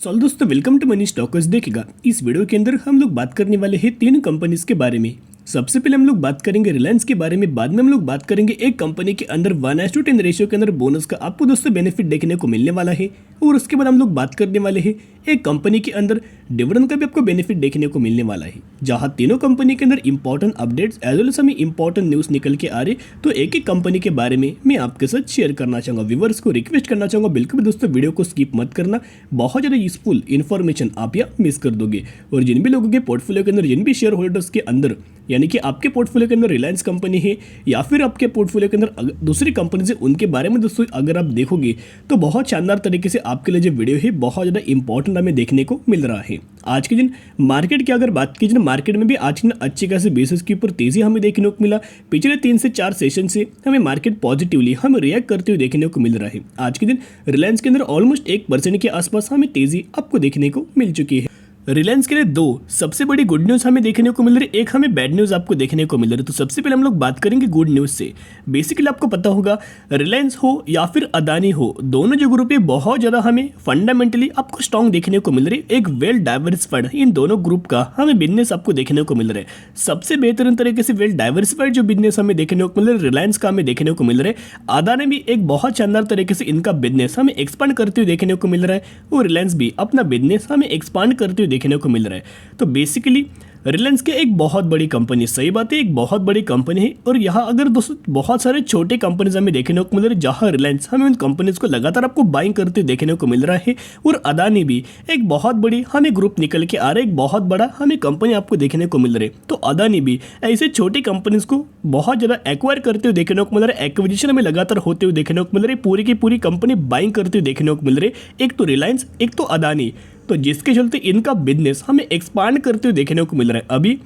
चलो दोस्तों, welcome to money stalkers. देखिएगा, इस वीडियो के अंदर हम लोग बात करने वाले हैं तीन कंपनीज के बारे में। सबसे पहले हम लोग बात करेंगे रिलायंस के बारे में, बाद में हम लोग बात करेंगे एक कंपनी के अंदर 1:10 रेशियो के अंदर बोनस का आपको दोस्तों बेनिफिट देखने को मिलने वाला है, और उसके बाद हम लोग बात करने वाले हैं एक कंपनी के अंदर डिविडेंड का भी आपको बेनिफिट देखने को मिलने वाला है। जहां तीनों कंपनी के अंदर important updates as well as हमें इंपॉर्टेंट न्यूज़ निकल के आ रहे, तो एक एक कंपनी के बारे में मैं आपके साथ शेयर करना चाहूँगा। व्यूअर्स को रिक्वेस्ट करना चाहूँगा, बिल्कुल भी दोस्तों वीडियो को स्किप मत करना, बहुत ज़्यादा यूजफुल इन्फॉर्मेशन आप यहाँ मिस कर दोगे। और जिन भी लोगों के पोर्टफोलियो के अंदर, जिन भी शेयर होल्डर्स के अंदर, यानी कि आपके पोर्टफोलियो के अंदर रिलायंस कंपनी है या फिर आपके पोर्टफोलियो के अंदर दूसरी कंपनी है, उनके बारे में दोस्तों अगर आप देखोगे तो बहुत शानदार तरीके से आपके लिए जो वीडियो है बहुत ज़्यादा इंपॉर्टेंट हमें देखने को मिल रहा है। आज के दिन मार्केट की अगर बात की जाए, मार्केट में भी आज के दिन अच्छी खासी बेसिस के ऊपर तेजी हमें देखने को मिला। पिछले 3 से 4 सेशन से हमें मार्केट पॉजिटिवली हमें रिएक्ट करते हुए देखने को मिल रहा है। आज के दिन रिलायंस के अंदर ऑलमोस्ट 1% के आसपास हमें तेजी आपको देखने को मिल चुकी है। रिलायंस के लिए दो सबसे बड़ी गुड न्यूज़ हमें देखने को मिल रही है, एक हमें बैड न्यूज़ आपको देखने को मिल रही है। तो सबसे पहले हम लोग बात करेंगे गुड न्यूज़ से। बेसिकली आपको पता होगा, रिलायंस हो या फिर अदानी हो, दोनों जो ग्रुप है बहुत ज़्यादा हमें फंडामेंटली आपको स्ट्रॉन्ग देखने को मिल रही है। एक वेल डाइवर्सिफाइड इन दोनों ग्रुप का हमें बिजनेस आपको देखने को मिल रहा है। सबसे बेहतरीन तरीके से वेल डाइवर्सिफाइड जो बिजनेस हमें देखने को मिल रहा है, रिलायंस का हमें देखने को मिल रहा है। अदानी भी एक बहुत शानदार तरीके से इनका बिजनेस हमें एक्सपांड करते हुए देखने को मिल रहा है, और रिलायंस भी अपना बिजनेस हमें एक्सपांड करते हुए देखने को मिल रहा है। तो बेसिकली रिलायंस के एक बहुत बड़ी कंपनी, सही बात है, एक बहुत बड़ी कंपनी है। और यहाँ अगर दोस्तों बहुत सारे छोटे कंपनीज हमें देखने को मिल रहे हैं, जहाँ रिलायंस हमें उन कंपनीज को लगातार आपको बाइंग करते देखने को मिल रहा है। और अदानी भी एक बहुत बड़ी हमें ग्रुप निकल के आ रहा है, एक बहुत बड़ा हमें कंपनी आपको देखने को मिल रही है। तो अदानी भी ऐसे छोटी कंपनीज को बहुत ज़्यादा एक्वायर करते हुए देखने को मिल रहा है, एक्विजिशन हमें लगातार होते हुए देखने को मिल रही है, पूरी की पूरी कंपनी बाइंग करते हुए देखने को मिल रही है। एक तो रिलायंस, एक तो अदानी, तो जिसके चलते इनका बिजनेस हमें एक्सपांड करते हुए देखने को मिल रहा है। अभी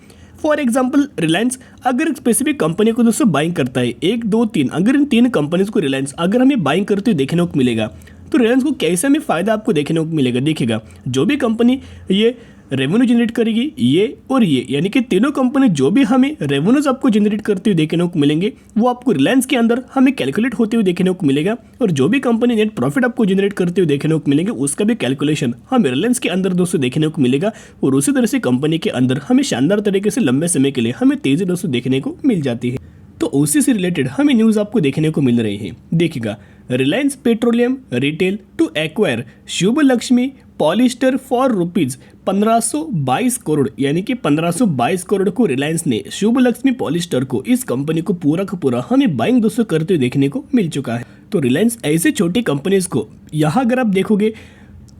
फॉर एग्जांपल रिलायंस अगर एक स्पेसिफिक कंपनी को दोस्तों बाइंग करता है, 1 2 3, अगर इन 3 कंपनीज को रिलायंस अगर हमें बाइंग करते हुए देखने को मिलेगा, तो रिलायंस को कैसे हमें फायदा आपको देखने को मिलेगा। देखिएगा, जो भी कंपनी ये रेवेन्यू जनरेट करेगी, ये और ये, यानी कि तीनों कंपनी जो भी हमें रेवेन्यूज आपको जनरेट करते हुए देखने को मिलेंगे, वो आपको रिलायंस के अंदर हमें कैलकुलेट होते हुए देखने को मिलेगा। और जो भी कंपनी नेट प्रॉफिट आपको जनरेट करते हुए देखने को मिलेंगे, उसका भी कैलकुलेशन हमें रिलायंस के अंदर दोस्तों देखने को मिलेगा। और उसी तरह से कंपनी के अंदर हमें शानदार तरीके से लंबे समय के लिए हमें तेजी दोस्तों देखने को मिल जाती है। तो उसी से रिलेटेड हमें न्यूज़ आपको देखने को मिल रही है। देखिएगा, Reliance petroleum retail to acquire Shubh Lakshmi polyester for rupees 1522 crore, यानी कि 1522 करोड़ को रिलायंस ने शुभ लक्ष्मी पॉलिस्टर को, इस कंपनी को पूरा का पूरा हमें बाइंग दोस्तों करते हुए देखने को मिल चुका है। तो रिलायंस ऐसे छोटी कंपनीज को यहाँ अगर आप देखोगे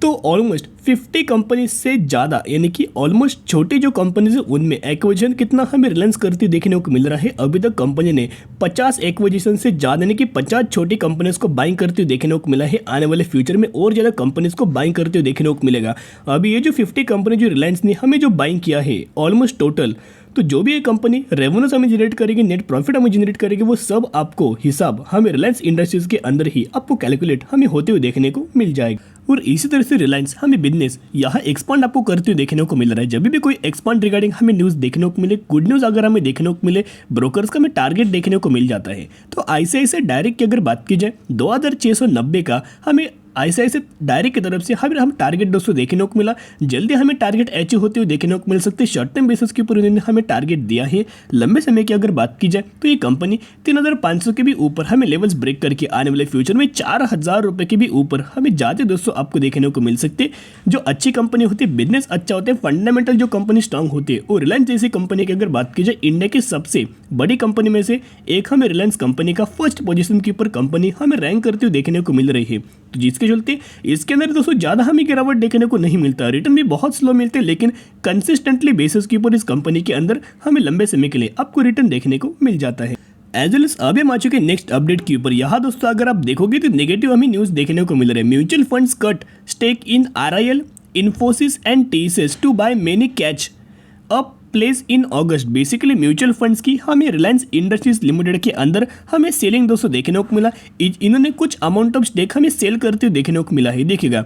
तो ऑलमोस्ट 50 कंपनी से ज़्यादा, यानी कि ऑलमोस्ट छोटी जो कंपनीज है उनमें एक्विजिशन कितना हमें रिलायंस करती देखने को मिल रहा है। अभी तक कंपनी ने 50 एक्विजिशन से ज़्यादा, यानी कि 50 छोटी कंपनीज को बाइंग करते हुए देखने को मिला है। आने वाले फ्यूचर में और ज़्यादा कंपनीज को बाइंग करते हुए देखने को मिलेगा। अभी ये जो 50 कंपनी जो रिलायंस ने हमें जो बाइंग किया है ऑलमोस्ट टोटल, तो जो भी ये कंपनी रेवेन्यूज हमें जनरेट करेगी, नेट प्रॉफिट हमें जनरेट करेगी, वो सब आपको हिसाब हमें रिलायंस इंडस्ट्रीज के अंदर ही आपको कैलकुलेट हमें होते हुए देखने को मिल जाएगा। और इसी तरह से रिलायंस हमें बिजनेस यहाँ एक्सपांड आपको करते हुए देखने को मिल रहा है। जब भी कोई एक्सपांड रिगार्डिंग हमें न्यूज़ देखने को मिले, गुड न्यूज़ अगर हमें देखने को मिले, ब्रोकर्स का हमें टारगेट देखने को मिल जाता है। तो ICICI डायरेक्ट की अगर बात की जाए, 2690 का हमें ICICI डायरेक्ट की तरफ से हम टारगेट दोस्तों देखने को मिला। जल्दी हमें टारगेट अचीव होते हुए देखने को मिल सकते हैं। शॉर्ट टर्म बेसिस के ऊपर उन्होंने हमें टारगेट दिया है। लंबे समय की अगर बात की जाए तो ये कंपनी 3500 के भी ऊपर हमें लेवल्स ब्रेक करके आने वाले फ्यूचर में 4000 रुपये के भी ऊपर हमें जाते दोस्तों आपको देखने को मिल सकते। जो अच्छी कंपनी होती है, बिजनेस अच्छा होता है, फंडामेंटल जो कंपनी स्ट्रांग होती है, और रिलायंस जैसी कंपनी की अगर बात की जाए, इंडिया की सबसे बड़ी कंपनी में से एक हमें रिलायंस कंपनी का फर्स्ट पोजीशन के ऊपर कंपनी हमें रैंक करते हुए देखने को मिल रही है। तो जिसके चलते इसके अंदर दोस्तों ज़्यादा हमें गिरावट देखने को नहीं मिलता, रिटर्न भी बहुत स्लो मिलते हैं, लेकिन कंसिस्टेंटली बेसिस के ऊपर इस कंपनी के अंदर हमें लंबे समय के लिए आपको रिटर्न देखने को मिल जाता है। एज वेल एज अब हम आ चुके नेक्स्ट अपडेट के ऊपर। यहाँ दोस्तों अगर आप देखोगे तो नेगेटिव हमें न्यूज़ देखने को मिल रहे हैं। Mutual funds cut stake in RIL, Infosys and TCS to buy many catch up place in August. Basically mutual funds की हमें रिलायंस इंडस्ट्रीज लिमिटेड के अंदर हमें सेलिंग दोस्तों देखने को मिला। इन्होंने कुछ अमाउंट ऑफ स्टेक हमें सेल करते हुए देखने को मिला है। देखिएगा,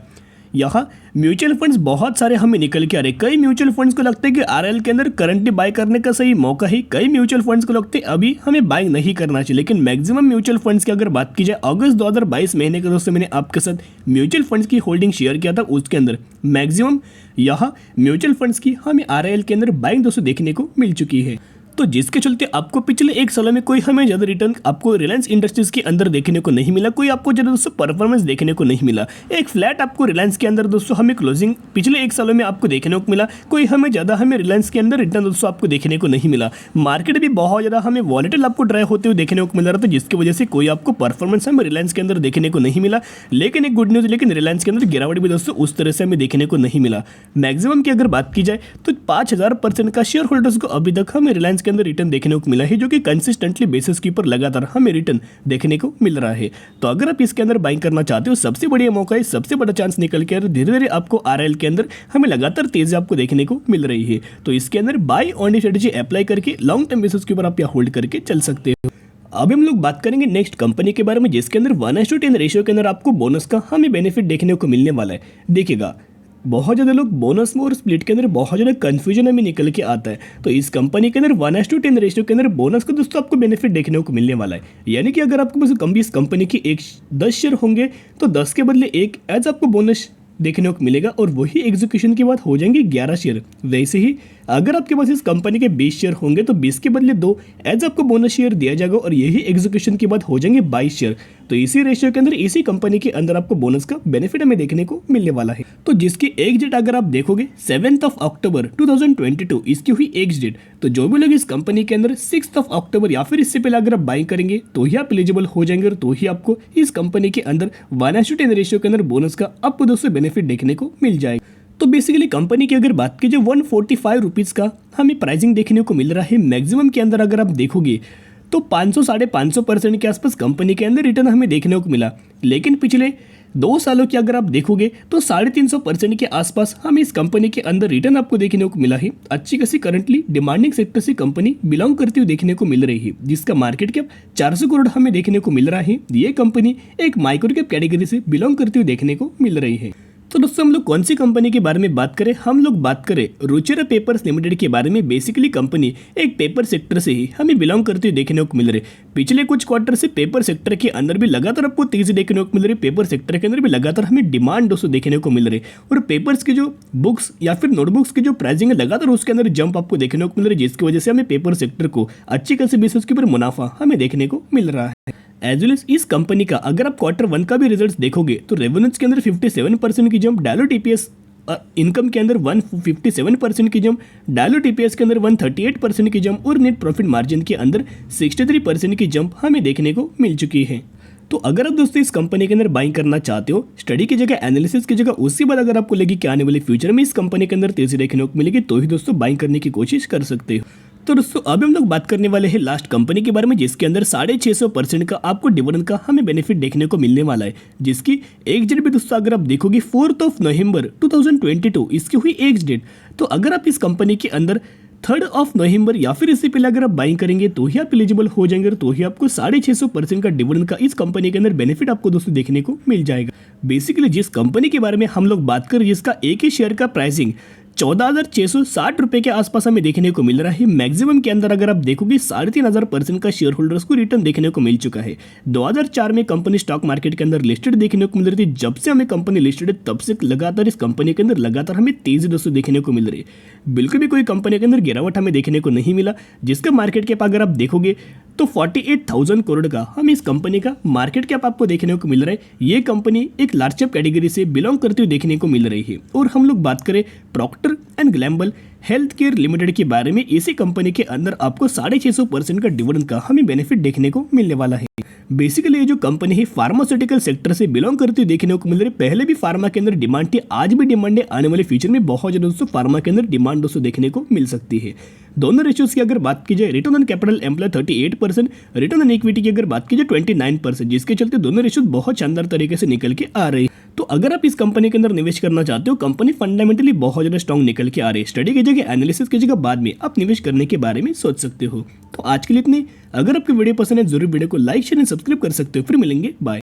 यहाँ म्यूचुअल फंड्स बहुत सारे हमें निकल के आ रहे। कई म्यूचुअल फंड्स को लगता है कि आरएल के अंदर करंटली बाय करने का सही मौका है, कई म्यूचुअल फंड्स को लगता है अभी हमें बाय नहीं करना चाहिए। लेकिन मैक्सिमम म्यूचुअल फंड्स की अगर बात की जाए, अगस्त 2022 महीने के दोस्तों मैंने आपके साथ म्यूचुअल फंड्स की होल्डिंग शेयर किया था, उसके अंदर मैक्सिमम यहाँ म्यूचुअल फंड्स की हमें आरएल के अंदर बाइंग दोस्तों देखने को मिल चुकी है। तो जिसके चलते आपको पिछले एक साल में कोई हमें ज़्यादा रिटर्न आपको रिलायंस इंडस्ट्रीज के अंदर देखने को नहीं मिला, कोई आपको ज़्यादा दोस्तों परफॉर्मेंस देखने को नहीं मिला। एक फ्लैट आपको रिलायंस के अंदर दोस्तों हमें क्लोजिंग पिछले एक सालों में आपको देखने को मिला, कोई हमें ज़्यादा हमें रिलायंस के अंदर रिटर्न दोस्तों आपको देखने को नहीं मिला। मार्केट भी बहुत ज़्यादा हमें वॉलेटाइल आपको ड्राई होते हुए देखने को मिल रहा था, जिसकी वजह से कोई आपको परफॉर्मेंस हमें रिलायंस के अंदर देखने को नहीं मिला। लेकिन एक गुड न्यूज़, लेकिन रिलायंस के अंदर गिरावट भी दोस्तों उस तरह से हमें देखने को नहीं मिला। मैक्सिमम की अगर बात की जाए तो 5000% का शेयर होल्डर्स को अभी तक हमें रिलायंस के अंदर रिटर्न देखने को मिला है, जो कि कंसिस्टेंटली बेसिस के ऊपर लगातार हमें रिटर्न देखने को मिल रहा है। तो अगर आप इसके अंदर बाइंग करना चाहते हो, सबसे बढ़िया मौका है, सबसे बड़ा चांस निकल के धीरे धीरे आपको आरएल के अंदर हमें लगातार तेजी आपको देखने को मिल रही है। तो इसके अंदर बाय ऑन स्ट्रेटेजी अप्लाई करके लॉन्ग टर्म बेसिस के ऊपर आप यहाँ होल्ड करके चल सकते हो। अब हम लोग बात करेंगे नेक्स्ट कंपनी के बारे में, जिसके अंदर 1:10 रेशियो के अंदर आपको बोनस का हमें बेनिफिट देखने को मिलने वाला है। देखिएगा, बहुत ज़्यादा लोग बोनस में और स्प्लिट के अंदर बहुत ज़्यादा कंफ्यूजन हमें निकल के आता है। तो इस कंपनी के अंदर 1:10 रेशियो के अंदर बोनस का दोस्तों आपको बेनिफिट देखने को मिलने वाला है। यानी कि अगर आपके पास इस कंपनी की 10 शेयर होंगे तो 10 के बदले 1 एज आपको बोनस देखने को मिलेगा, और वही एग्जीक्यूशन के बाद हो जाएंगे 11 शेयर। वैसे ही अगर आपके पास इस कंपनी के 20 शेयर होंगे तो 20 के बदले 2 एज आपको बोनस शेयर दिया जाएगा, और यही एग्जीक्यूशन के बाद हो जाएंगे 22 शेयर। तो इसी रेशियो के अंदर इसी कंपनी के अंदर आपको बोनस का बेनिफिट हमें देखने को मिलने वाला है। तो जिसकी एग्ज डेट अगर आप देखोगे 7 अक्टूबर 2022 इसकी हुई एग्ज डेट। तो जो भी लोग इस कंपनी के अंदर 6 अक्टूबर या फिर इससे पहले अगर आप बाइंग करेंगे तो ही आप एलिजिबल हो जाएंगे, और तो ही आपको इस कंपनी के अंदर 1:10 रेशियो के अंदर बोनस का आपको दोस्तों बेनिफिट देखने को मिल जाएगा। तो बेसिकली कंपनी की अगर बात की जाए 145 रुपीज़ का हमें प्राइसिंग देखने को मिल रहा है। मैक्सिमम के अंदर अगर आप देखोगे तो 500-550% के आसपास कंपनी के अंदर रिटर्न हमें देखने को मिला। लेकिन पिछले 2 सालों की अगर आप देखोगे तो 350% के आसपास हमें इस कंपनी के अंदर रिटर्न आपको देखने को मिला है। अच्छी खासी करंटली डिमांडिंग सेक्टर से कंपनी बिलोंग करती हुई देखने को मिल रही है, जिसका मार्केट कैप 400 करोड़ हमें देखने को मिल रहा है। ये कंपनी एक माइक्रो कैप कैटेगरी से बिलोंग करती हुई देखने को मिल रही है। तो दोस्तों हम लोग कौन सी कंपनी के बारे में बात करें, हम लोग बात करें रुचिरा पेपर्स लिमिटेड के बारे में। बेसिकली कंपनी एक पेपर सेक्टर से ही हमें बिलोंग करती हुई देखने को मिल रही है। पिछले कुछ क्वार्टर से पेपर सेक्टर के अंदर भी लगातार आपको तेजी देखने को मिल रही है। पेपर सेक्टर के अंदर भी लगातार हमें डिमांड दोस्तों देखने को मिल रही है, और पेपर्स की जो बुक्स या फिर नोटबुक्स की जो प्राइसिंग है लगातार उसके अंदर जंप आपको देखने को मिल रही है, जिसकी वजह से हमें पेपर सेक्टर को अच्छी खासी बेसिस के ऊपर मुनाफा हमें देखने को मिल रहा है। एज वेल एज इस कंपनी का अगर आप Q1 का भी रिजल्ट्स देखोगे तो रेवेन्यूज के अंदर 57% की जंप, डायलूट ईपीएस इनकम के अंदर 157% की जंप, डायलूट ईपीएस के अंदर 138% की जंप, और नेट प्रॉफिट मार्जिन के अंदर 63% की जंप हमें देखने को मिल चुकी है। तो अगर आप दोस्तों इस कंपनी के अंदर बाइंग करना चाहते हो, स्टडी की जगह एनालिसिस की जगह, उसके बाद अगर आपको लगी कि आने वाले फ्यूचर में इस कंपनी के अंदर तेजी देखने को मिलेगी, तो ही दोस्तों बाइंग करने की कोशिश कर सकते हो। तो दोस्तों अभी हम लोग बात करने वाले हैं लास्ट कंपनी के बारे में, जिसके अंदर 650% का आपको डिविडेंड का हमें बेनिफिट देखने को मिलने वाला है, जिसकी एग्ज डेट भी दोस्तों अगर आप देखोगे 4 नवंबर 2022 इसकी हुई एग्ज डेट। तो अगर आप इस कंपनी के अंदर 3 नवंबर या फिर इससे पहले अगर आप बाइंग करेंगे तो ही आप एलिजिबल हो जाएंगे, तो ही आपको 650% का डिविडेंड का इस कंपनी के अंदर बेनिफिट आपको दोस्तों देखने को मिल जाएगा। बेसिकली जिस कंपनी के बारे में हम लोग बात करें, जिसका एक ही शेयर का प्राइसिंग 14,660 रुपए के आसपास हमें देखने को मिल रहा है। मैक्सिमम के अंदर अगर आप देखोगे 3,500% का शेयर होल्डर्स को रिटर्न देखने को मिल चुका है। 2004 में कंपनी स्टॉक मार्केट के अंदर लिस्टेड देखने को मिल रही थी। जब से हमें कंपनी लिस्टेड है तब से लगातार इस कंपनी के अंदर लगातार हमें तेजी दोस्तों देखने को मिल रही है। बिल्कुल भी कोई कंपनी के अंदर गिरावट हमें देखने को नहीं मिला, जिसका मार्केट कैप अगर आप देखोगे तो 48,000 करोड़ का हम इस कंपनी का मार्केट कैप आपको देखने को मिल रहा है। ये कंपनी एक लार्ज कैप कैटेगरी से बिलोंग करती हुई देखने को मिल रही है। और हम लोग बात करें Procter and Gamble health care limited के बारे में, इसी कंपनी के अंदर आपको 650% का डिविडेंड का हमें बेनिफिट देखने को मिलने वाला है। बेसिकली ये जो कंपनी है फार्मास्यूटिकल सेक्टर से बिलोंग करती हुई देखने को मिल रही है। पहले भी फार्मा के अंदर डिमांड थी, आज भी डिमांड है, आने वाले फ्यूचर में बहुत ज्यादा दोस्तों फार्मा के अंदर डिमांड दोस्तों देखने को मिल सकती है। दोनों रेशियोज की अगर बात की जाए, return on capital employ 38%, return on equity की अगर बात की जाए 29%, जिसके चलते दोनों रेशियोज बहुत शानदार तरीके से निकल के आ रही है। तो अगर आप इस कंपनी के अंदर निवेश करना चाहते हो, कंपनी फंडामेंटली बहुत ज्यादा स्ट्रॉन्ग निकल के आ रही है। स्टडी की जगह एनालिसिस की जगह बाद में आप निवेश करने के बारे में सोच सकते हो। तो आज के लिए इतने। अगर आपको वीडियो पसंद है जरूर वीडियो को लाइक शेयर एंड सब्सक्राइब कर सकते हो। फिर मिलेंगे, बाय।